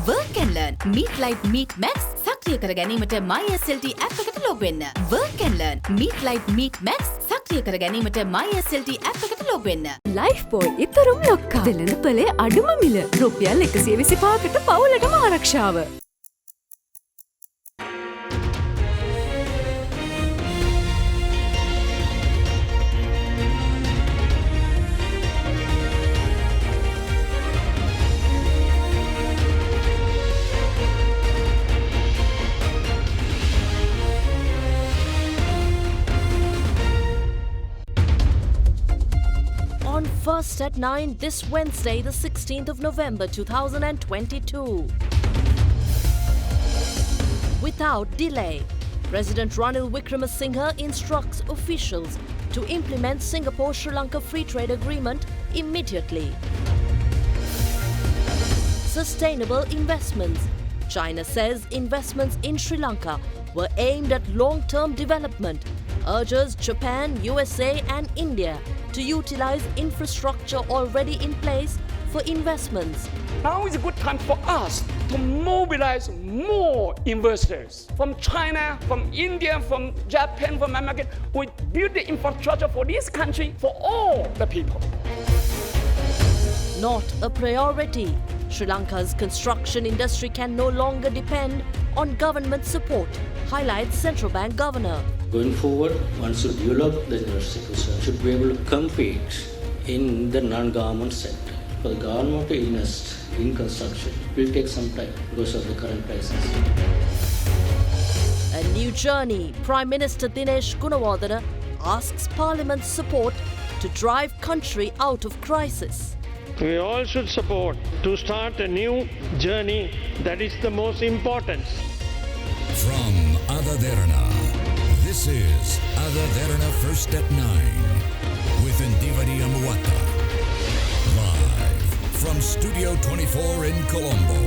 Work and learn. Meet Light Meet Max සක්‍රිය කර ගැනීමට MySLT app එකට log වෙන්න. Work and learn. Meet Light Meet Max සක්‍රිය කර ගැනීමට MySLT app එකට log වෙන්න. Lifeboy ඉතරුම් ලොක්කා. වෙළඳපොලේ අඩුම මිල. රුපියල් 125කට පවුලටම ආරක්ෂාව. First at 9 this Wednesday, the 16th of November 2022. Without delay, President Ranil Wickremesinghe instructs officials to implement Singapore-Sri Lanka Free Trade Agreement immediately. Sustainable investments. China says investments in Sri Lanka were aimed at long-term development, urges Japan, USA and India to utilize infrastructure already in place for investments. Now is a good time for us to mobilize more investors from China, from India, from Japan, from America. We build the infrastructure for this country, for all the people. Not a priority. Sri Lanka's construction industry can no longer depend on government support, highlights Central Bank Governor. Going forward, one should develop the industry, should be able to compete in the non-government sector. For the government to invest in construction will take some time because of the current crisis. A new journey. Prime Minister Dinesh Gunawardena asks Parliament's support to drive country out of crisis. We all should support to start a new journey that is the most important. From AdaDerana, this is AdaDerana First at 9 with Ndivadi Amuata. Live from Studio 24 in Colombo.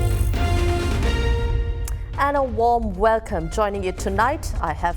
And a warm welcome. Joining you tonight, I have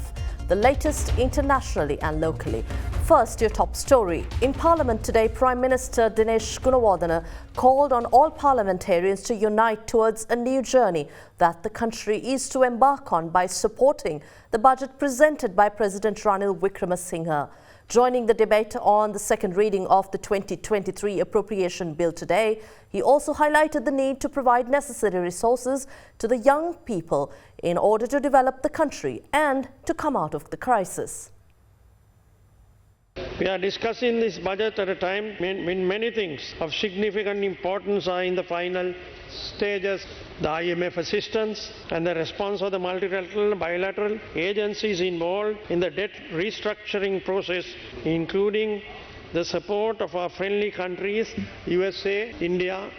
the latest internationally and locally. First, your top story. In Parliament today, Prime Minister Dinesh Gunawardena called on all parliamentarians to unite towards a new journey that the country is to embark on by supporting the budget presented by President Ranil Wickremesinghe. Joining the debate on the second reading of the 2023 appropriation bill today, he also highlighted the need to provide necessary resources to the young people in order to develop the country and to come out of the crisis. We are discussing this budget at a time when many things of significant importance are in the final stages. The IMF assistance and the response of the multilateral and bilateral agencies involved in the debt restructuring process, including the support of our friendly countries, USA, India,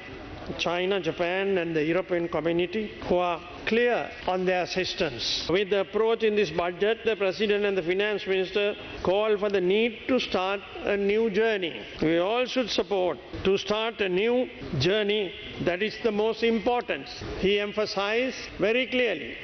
China, Japan and the European community, who are clear on their assistance. With the approach in this budget, the President and the Finance Minister call for the need to start a new journey. We all should support to start a new journey that is the most important. He emphasized very clearly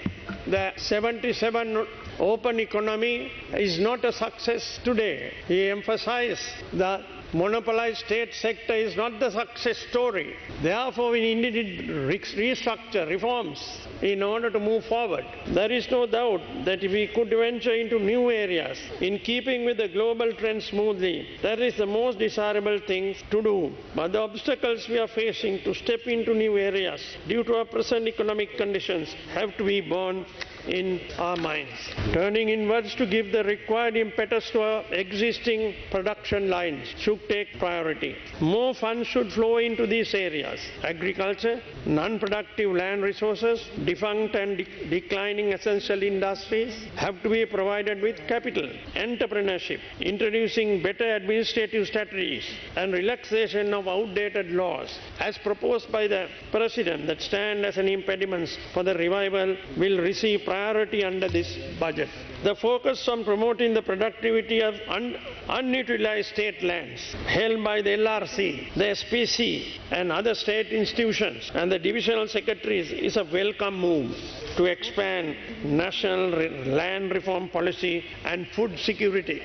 that 77 open economy is not a success today. He emphasized that monopolized state sector is not the success story. Therefore, we need restructure, reforms in order to move forward. There is no doubt that if we could venture into new areas in keeping with the global trend smoothly, that is the most desirable thing to do. But the obstacles we are facing to step into new areas due to our present economic conditions have to be borne in our minds. Turning inwards to give the required impetus to our existing production lines should take priority. More funds should flow into these areas. Agriculture, non-productive land resources, defunct and declining essential industries have to be provided with capital. Entrepreneurship, introducing better administrative strategies and relaxation of outdated laws as proposed by the President that stand as an impediment for the revival will receive priority under this budget. The focus on promoting the productivity of unutilized state lands held by the LRC, the SPC and other state institutions and the divisional secretaries is a welcome move to expand national land reform policy and food security.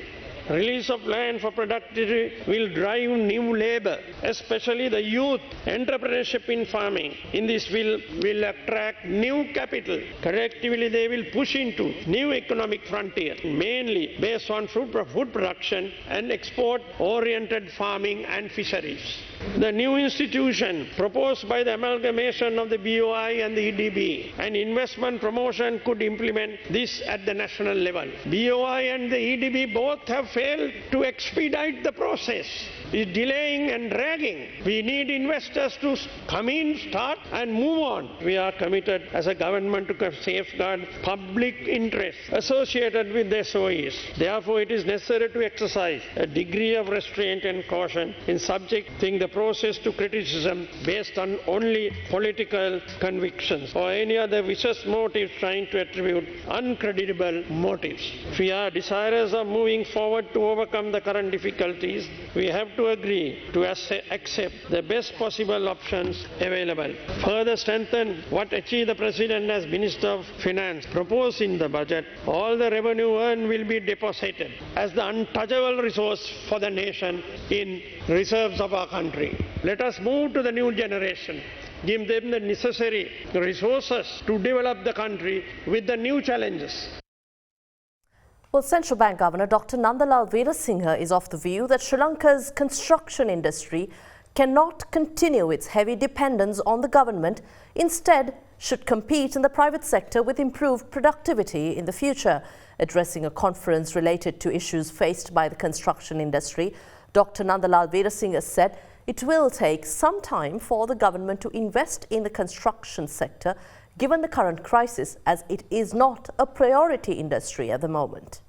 Release of land for productivity will drive new labor, especially the youth. Entrepreneurship in farming in this will attract new capital. Collectively, they will push into new economic frontier, mainly based on food production and export-oriented farming and fisheries. The new institution proposed by the amalgamation of the BOI and the EDB and investment promotion could implement this at the national level. BOI and the EDB both have failed to expedite the process. It's delaying and dragging. We need investors to come in, start and move on. We are committed as a government to safeguard public interest associated with the SOEs. Therefore, it is necessary to exercise a degree of restraint and caution in subjecting the process to criticism based on only political convictions or any other vicious motives trying to attribute uncredible motives. If we are desirous of moving forward to overcome the current difficulties, we have to agree to accept the best possible options available. Further strengthen what achieved the President as Minister of Finance proposed in the budget. All the revenue earned will be deposited as the untouchable resource for the nation in reserves of our country. Let us move to the new generation. Give them the necessary resources to develop the country with the new challenges. Well, Central Bank Governor Dr. Nandalal Veerasinghe is of the view that Sri Lanka's construction industry cannot continue its heavy dependence on the government, instead should compete in the private sector with improved productivity in the future. Addressing a conference related to issues faced by the construction industry, Dr. Nandalal Veerasinghe said it will take some time for the government to invest in the construction sector given the current crisis, as it is not a priority industry at the moment.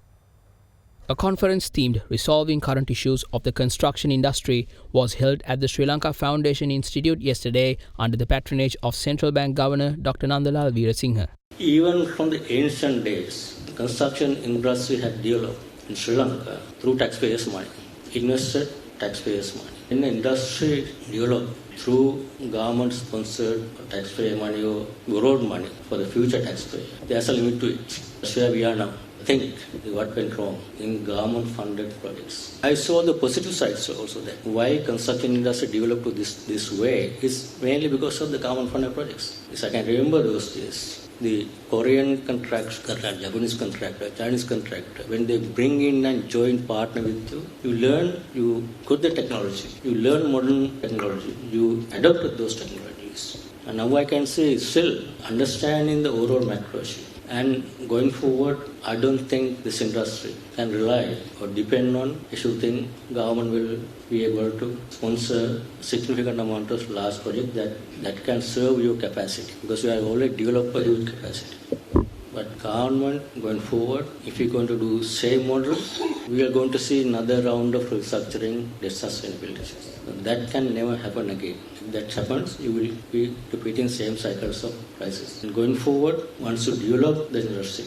A conference themed Resolving Current Issues of the Construction Industry was held at the Sri Lanka Foundation Institute yesterday under the patronage of Central Bank Governor Dr. Nandalal Veerasinghe. Even from the ancient days, the construction industry had developed in Sri Lanka through taxpayers' money, invested taxpayers' money. When the industry developed through government-sponsored taxpayer money or borrowed money for the future taxpayer, there's a limit to it. That's where we are now. Think what went wrong in government-funded projects. I saw the positive sides also there. Why construction industry developed to this way is mainly because of the government-funded projects. Yes, I can remember those days. The Korean contractor, Japanese contractor, Chinese contractor, when they bring in and joint partner with you, you learn, you got the technology, you learn modern technology, you adopt those technologies. And now I can say still understanding the overall macro issue. And going forward, I don't think this industry can rely or depend on a shooting. Government will be able to sponsor a significant amount of large project that can serve your capacity, because you have already developed a huge capacity. But government going forward, if you're going to do same model, we are going to see another round of restructuring, debt sustainability. That can never happen again. If that happens, you will be repeating same cycles of crisis. And going forward, once you develop the industry,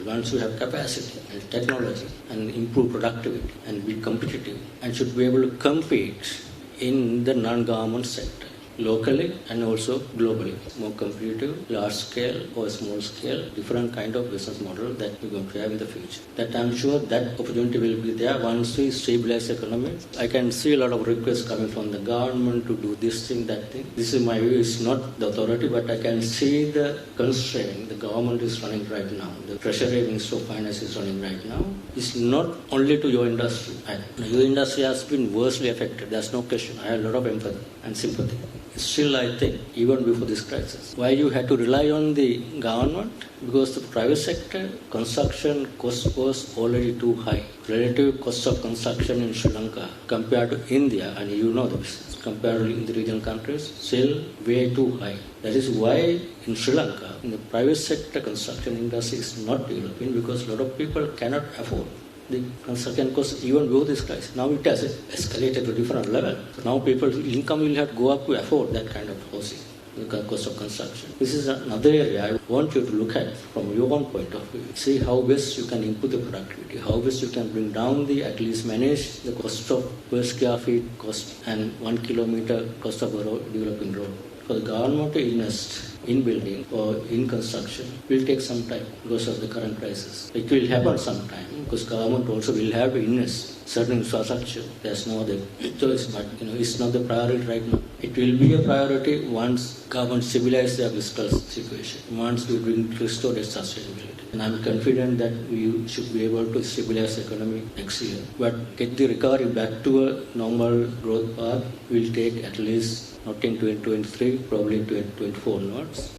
once you have capacity and technology and improve productivity and be competitive and should be able to compete in the non-government sector, locally and also globally. More competitive, large scale or small scale, different kind of business model that we're going to have in the future. That I'm sure that opportunity will be there once we stabilize the economy. I can see a lot of requests coming from the government to do this thing, that thing. This is my view, it's not the authority, but I can see the constraint the government is running right now. The Treasury Minister of Finance is running right now. It's not only to your industry. Your industry has been worstly affected, there's no question. I have a lot of empathy and sympathy. Still, I think, even before this crisis, why you had to rely on the government? Because the private sector construction cost was already too high. Relative cost of construction in Sri Lanka compared to India, and you know this, compared to the regional countries, still way too high. That is why in Sri Lanka, in the private sector construction industry is not developing, because a lot of people cannot afford the construction cost even before this crisis. Now it has escalated to a different level. So now people's income will have to go up to afford that kind of housing, the cost of construction. This is another area I want you to look at from your own point of view. See how best you can improve the productivity, how best you can bring down at least manage the cost of per square feet cost and 1 kilometer cost of a developing road. For the government to invest in building or in construction will take some time because of the current crisis. It will happen sometime because government also will have to invest certain infrastructure. There's no other choice, but it's not the priority right now. It will be a priority once government stabilize their fiscal situation, once we restore its sustainability. And I'm confident that we should be able to stabilize the economy next year. But get the recovery back to a normal growth path will take at least not in 2023, probably 2024 onwards.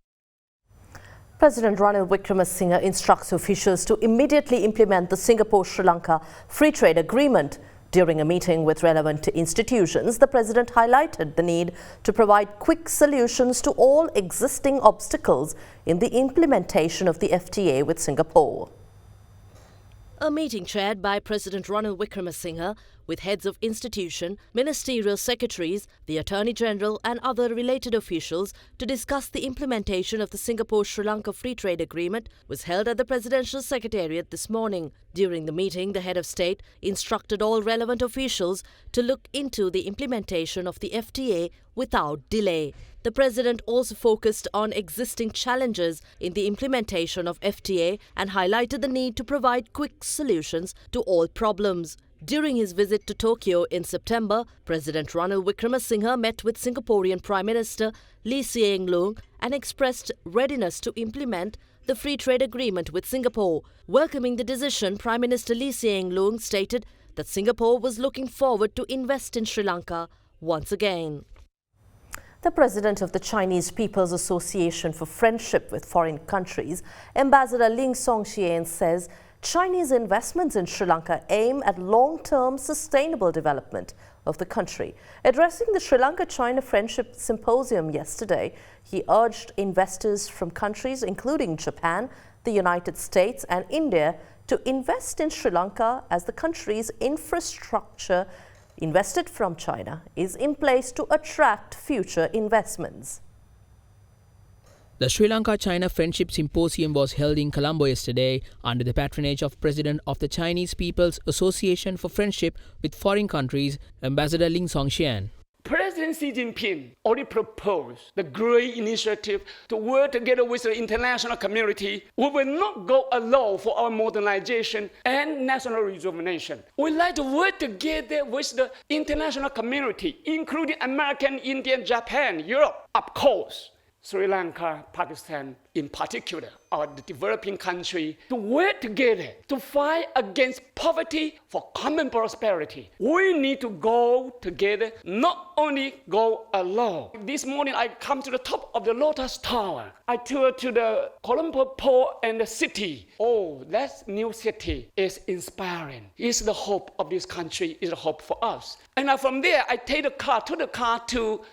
President Ranil Wickremesinghe instructs officials to immediately implement the Singapore-Sri Lanka Free Trade Agreement. During a meeting with relevant institutions, the President highlighted the need to provide quick solutions to all existing obstacles in the implementation of the FTA with Singapore. A meeting chaired by President Ranil Wickremesinghe with heads of institution, ministerial secretaries, the Attorney General and other related officials to discuss the implementation of the Singapore-Sri Lanka Free Trade Agreement was held at the Presidential Secretariat this morning. During the meeting, the head of state instructed all relevant officials to look into the implementation of the FTA without delay. The President also focused on existing challenges in the implementation of FTA and highlighted the need to provide quick solutions to all problems. During his visit to Tokyo in September, President Ranil Wickremesinghe met with Singaporean Prime Minister Lee Hsien Loong and expressed readiness to implement the free trade agreement with Singapore. Welcoming the decision, Prime Minister Lee Hsien Loong stated that Singapore was looking forward to invest in Sri Lanka once again. The president of the Chinese People's Association for Friendship with Foreign Countries, Ambassador Ling Songxian, says Chinese investments in Sri Lanka aim at long-term sustainable development of the country. Addressing the Sri Lanka-China Friendship Symposium yesterday, he urged investors from countries including Japan, the United States and India to invest in Sri Lanka as the country's infrastructure invested from China is in place to attract future investments. The Sri Lanka-China Friendship Symposium was held in Colombo yesterday under the patronage of President of the Chinese People's Association for Friendship with Foreign Countries, Ambassador Ling Songxian. President Xi Jinping already proposed the great initiative to work together with the international community. We will not go alone for our modernization and national rejuvenation. We like to work together with the international community, including American, Indian, Japan, Europe, of course, Sri Lanka, Pakistan in particular, are the developing country, to work together to fight against poverty for common prosperity. We need to go together, not only go alone. This morning I come to the top of the Lotus Tower. I toured to the Colombo port and the city. Oh, that new city is inspiring. It's the hope of this country, it's the hope for us. And from there I take the car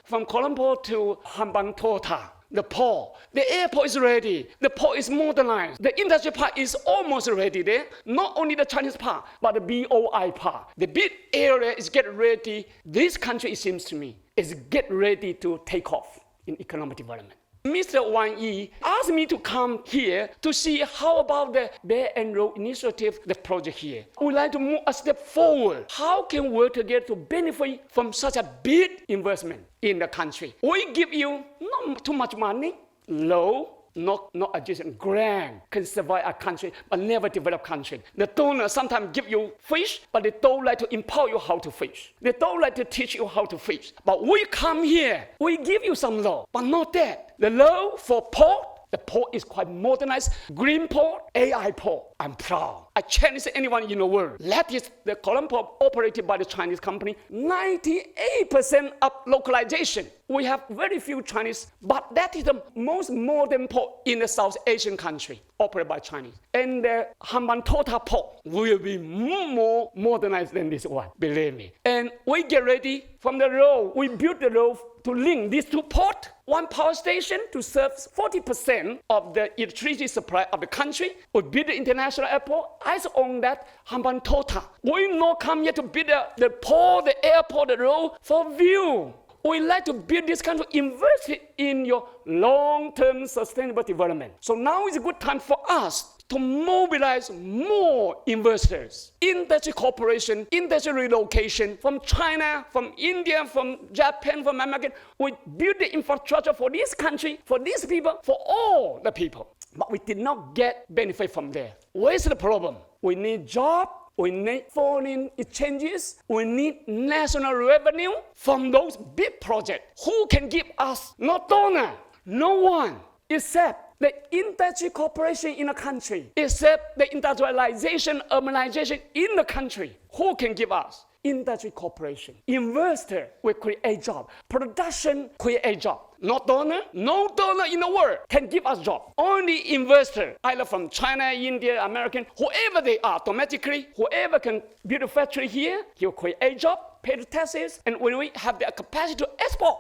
from Colombo to Hambantota. The port. The airport is ready. The port is modernized. The industry park is almost ready there. Not only the Chinese part, but the BOI part. The big area is getting ready. This country, it seems to me, is getting ready to take off in economic development. Mr. Wang Yi asked me to come here to see how about the Belt and Road Initiative, the project here. We'd like to move a step forward. How can we work together to benefit from such a big investment in the country? We give you not too much money, low, not adjacent, grant can survive a country, but never develop country. The donors sometimes give you fish, but they don't like to empower you how to fish. They don't like to teach you how to fish. But we come here, we give you some law, but not that. The law for port, the port is quite modernized. Green port, AI port. I'm proud. I challenge anyone in the world. That is the Colombo operated by the Chinese company. 98% of localization. We have very few Chinese, but that is the most modern port in the South Asian country operated by Chinese. And the Hambantota port will be more modernized than this one, believe me. And we get ready from the road. We built the road to link these two ports. One power station to serve 40% of the electricity supply of the country. We build the international airport. I own that Hambantota. We not come here to build the port, the airport, the road for view. We like to build this country, invest it in your long-term sustainable development. So now is a good time for us to mobilize more investors, industry cooperation, industry relocation from China, from India, from Japan, from America. We build the infrastructure for this country, for these people, for all the people. But we did not get benefit from there. Where's the problem? We need jobs. We need foreign exchanges. We need national revenue from those big projects. Who can give us? No donor, no one, except the industry cooperation in the country, except the industrialization, urbanization in the country. Who can give us? Industry cooperation. Investor will create job. Production create job. No donor in the world can give us job. Only investor, either from China, India, American, whoever they are domestically, whoever can build a factory here, he'll create job, pay the taxes, and when we have the capacity to export,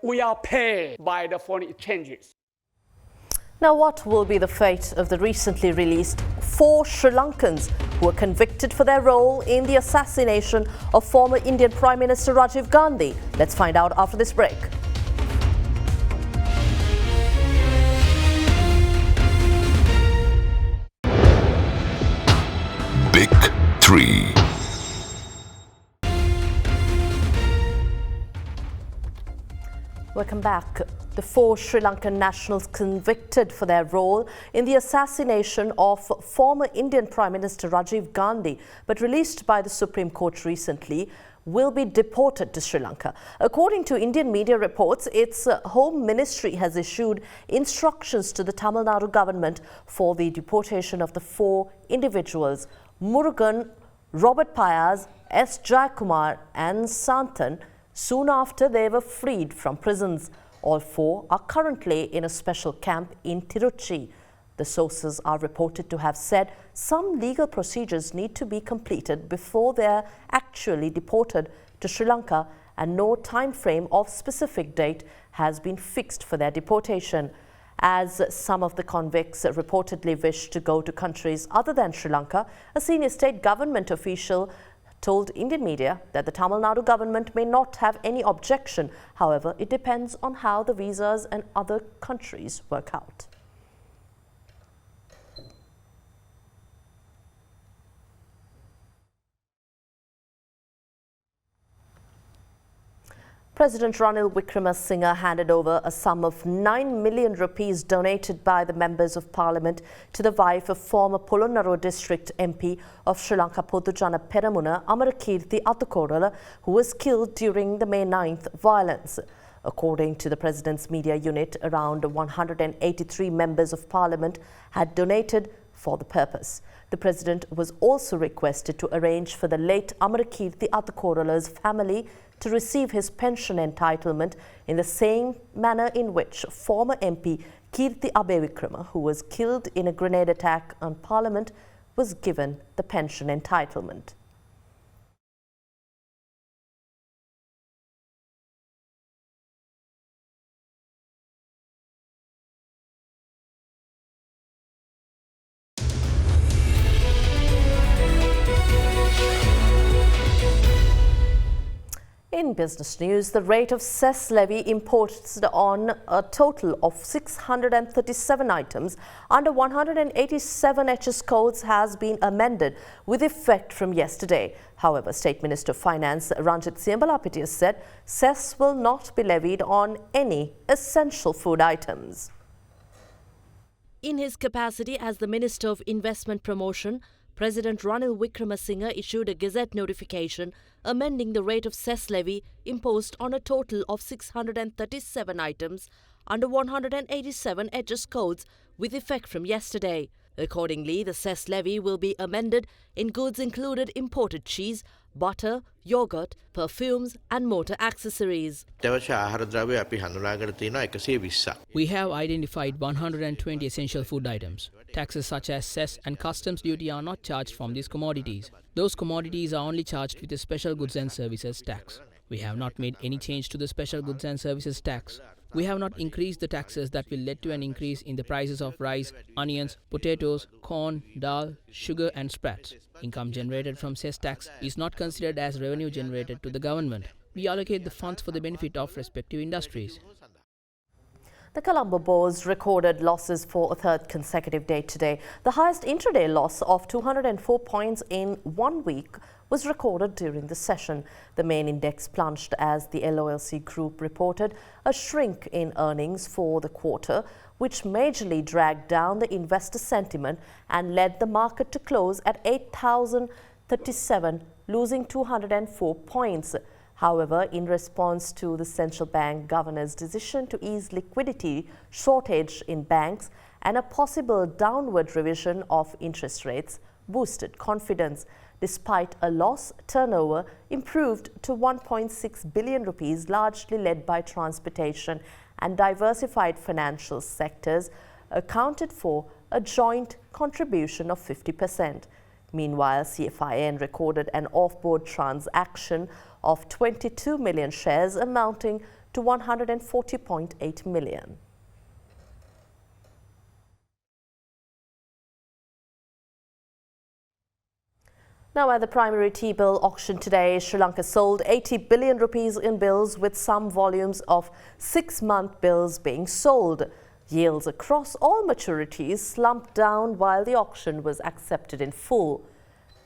we are paid by the foreign exchanges. Now, what will be the fate of the recently released 4 Sri Lankans who were convicted for their role in the assassination of former Indian Prime Minister Rajiv Gandhi? Let's find out after this break. Big 3. Welcome back. The 4 Sri Lankan nationals convicted for their role in the assassination of former Indian Prime Minister Rajiv Gandhi, but released by the Supreme Court recently, will be deported to Sri Lanka. According to Indian media reports, its Home Ministry has issued instructions to the Tamil Nadu government for the deportation of the 4 individuals, Murugan, Robert Payaz, S. Jayakumar and Santhan, soon after they were freed from prisons. All 4 are currently in a special camp in Tiruchi. The sources are reported to have said some legal procedures need to be completed before they are actually deported to Sri Lanka, and no time frame of specific date has been fixed for their deportation. As some of the convicts reportedly wish to go to countries other than Sri Lanka, a senior state government official told Indian media that the Tamil Nadu government may not have any objection. However, it depends on how the visas and other countries work out. President Ranil Wickremesinghe handed over a sum of 9 million rupees donated by the members of parliament to the wife of former Polonnaruwa district MP of Sri Lanka Podujana Peramuna, Amarakirti Athukorala, who was killed during the May 9th violence. According to the President's media unit, around 183 members of parliament had donated for the purpose. The President was also requested to arrange for the late Amarakirti Athukorala's family to receive his pension entitlement in the same manner in which former MP Kirti Abevikrama, who was killed in a grenade attack on Parliament, was given the pension entitlement. In business news, the rate of cess levy imposed on a total of 637 items under 187 HS codes has been amended with effect from yesterday. However, State Minister of Finance Ranjit Siambalapitiya said cess will not be levied on any essential food items. In his capacity as the Minister of Investment Promotion, President Ranil Wickremesinghe issued a Gazette notification amending the rate of cess levy imposed on a total of 637 items under 187 HS codes with effect from yesterday. Accordingly, the cess levy will be amended in goods included imported cheese, butter, yogurt, perfumes and motor accessories. We have identified 120 essential food items. Taxes such as cess and customs duty are not charged from these commodities. Those commodities are only charged with a special goods and services tax. We have not made any change to the special goods and services tax. We have not increased the taxes that will lead to an increase in the prices of rice, onions, potatoes, corn, dal, sugar and sprouts. Income generated from cess tax is not considered as revenue generated to the government. reallocate the funds for the benefit of respective industries. The Colombo Bourse recorded losses for a third consecutive day today. The highest intraday loss of 204 points in 1 week was recorded during the session. The main index plunged as the LOLC group reported a shrink in earnings for the quarter, which majorly dragged down the investor sentiment and led the market to close at 8,037, losing 204 points. However, in response to the central bank governor's decision to ease liquidity shortage in banks and a possible downward revision of interest rates boosted confidence. Despite a loss, turnover improved to 1.6 billion rupees, largely led by transportation and diversified financial sectors, accounted for a joint contribution of 50%. Meanwhile, CFIN recorded an off-board transaction of 22 million shares amounting to 140.8 million. Now, at the primary T-bill auction today, Sri Lanka sold 80 billion rupees in bills, with some volumes of 6-month bills being sold. Yields across all maturities slumped down while the auction was accepted in full.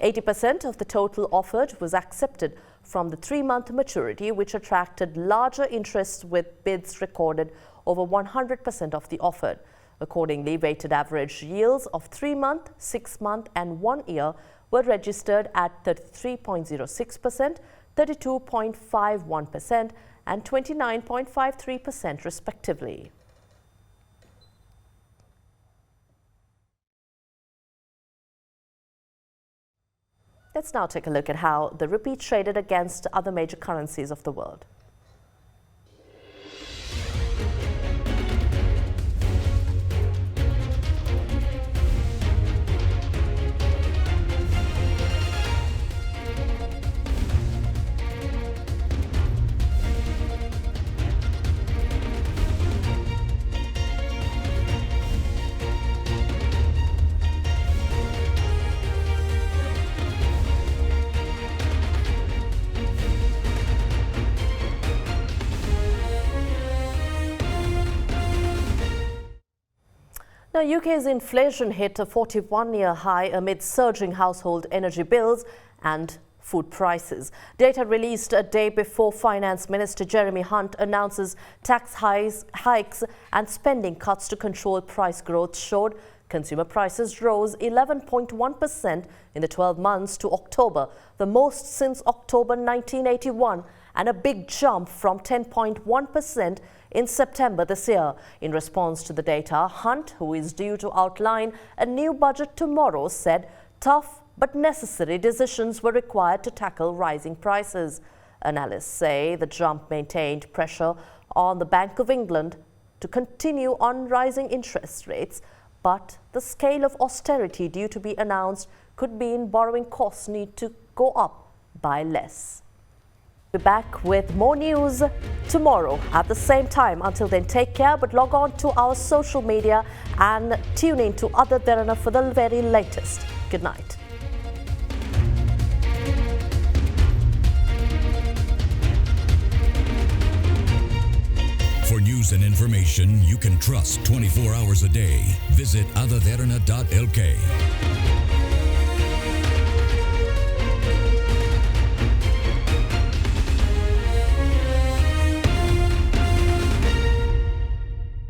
80% of the total offered was accepted from the 3-month maturity, which attracted larger interest, with bids recorded over 100% of the offered. Accordingly, weighted average yields of 3-month, 6-month and 1 year were registered at 33.06%, 32.51% and 29.53% respectively. Let's now take a look at how the rupee traded against other major currencies of the world. Now, UK's inflation hit a 41-year high amid surging household energy bills and food prices. Data released a day before Finance Minister Jeremy Hunt announces tax hikes and spending cuts to control price growth showed consumer prices rose 11.1% in the 12 months to October, the most since October 1981, and a big jump from 10.1% in September this year. In response to the data, Hunt, who is due to outline a new budget tomorrow, said tough but necessary decisions were required to tackle rising prices. Analysts say the jump maintained pressure on the Bank of England to continue on rising interest rates, but the scale of austerity due to be announced could mean borrowing costs need to go up by less. We'll be back with more news tomorrow at the same time. Until then, take care, but log on to our social media and tune in to AdaDerana for the very latest. Good night. For news and information you can trust 24 hours a day, visit AdaDerana.lk.